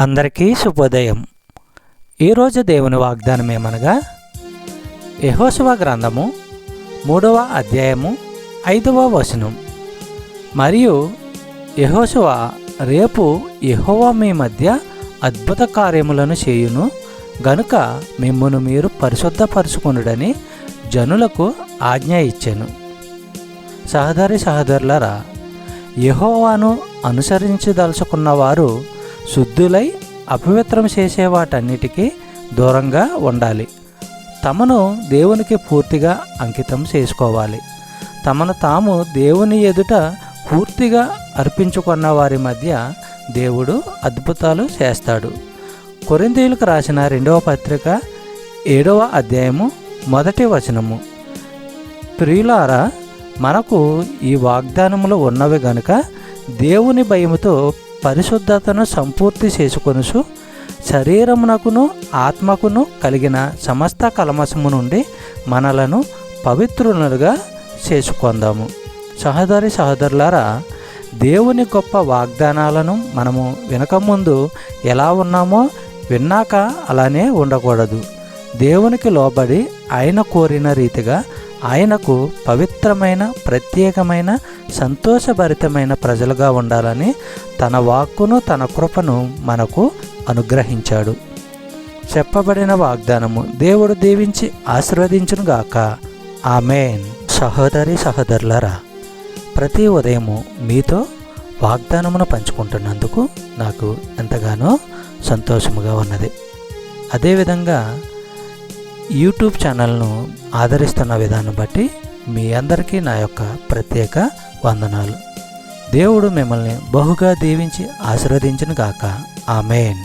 అందరికీ శుభోదయం. ఈరోజు దేవుని వాగ్దానం ఏమనగా, యెహోషువ గ్రంథము 3వ అధ్యాయము 5వ వచనం. మరియు యెహోషువ, రేపు యెహోవా మీ మధ్య అద్భుత కార్యములను చేయును గనుక మిమ్మును మీరు పరిశుద్ధపరచుకొనుడని జనులకు ఆజ్ఞ ఇచ్చెను. సహోదరులారా, యెహోవాను అనుసరించదలుచుకున్న వారు శుద్ధులై అపవిత్రం చేసే వాటన్నిటికీ దూరంగా ఉండాలి. తమను దేవునికి పూర్తిగా అంకితం చేసుకోవాలి. తమను తాము దేవుని ఎదుట పూర్తిగా అర్పించుకున్న వారి మధ్య దేవుడు అద్భుతాలు చేస్తాడు. కొరింథీయులకు రాసిన 2వ పత్రిక 7వ అధ్యాయము 1వ వచనము. ప్రియులారా, మనకు ఈ వాగ్దానములు ఉన్నవి గనుక దేవుని భయముతో పరిశుద్ధతను సంపూర్తి చేసుకొనుచు శరీరమునకును ఆత్మకును కలిగిన సమస్త కల్మషము నుండి మనలను పవిత్రులుగా చేసుకొందాము. సహోదరులారా, దేవుని గొప్ప వాగ్దానాలను మనము వినకముందు ఎలా ఉన్నామో విన్నాక అలానే ఉండకూడదు. దేవునికి లోబడి ఆయన కోరిన రీతిగా ఆయనకు పవిత్రమైన, ప్రత్యేకమైన, సంతోషభరితమైన ప్రజలుగా ఉండాలని తన వాక్కును, తన కృపను మనకు అనుగ్రహించాడు. చెప్పబడిన వాగ్దానము దేవుడు దీవించి ఆశీర్వదించునుగాక. ఆమేన్. సహోదరులారా, ప్రతి ఉదయము మీతో వాగ్దానమును పంచుకుంటున్నందుకు నాకు ఎంతగానో సంతోషముగా ఉన్నది. అదేవిధంగా యూట్యూబ్ ఛానల్ను ఆదరిస్తున్న విధానం బట్టి మీ అందరికీ నా యొక్క ప్రత్యేక వందనాలు. దేవుడు మిమ్మల్ని బహుగా దీవించి ఆశీర్వదించును గాక. ఆమేన్.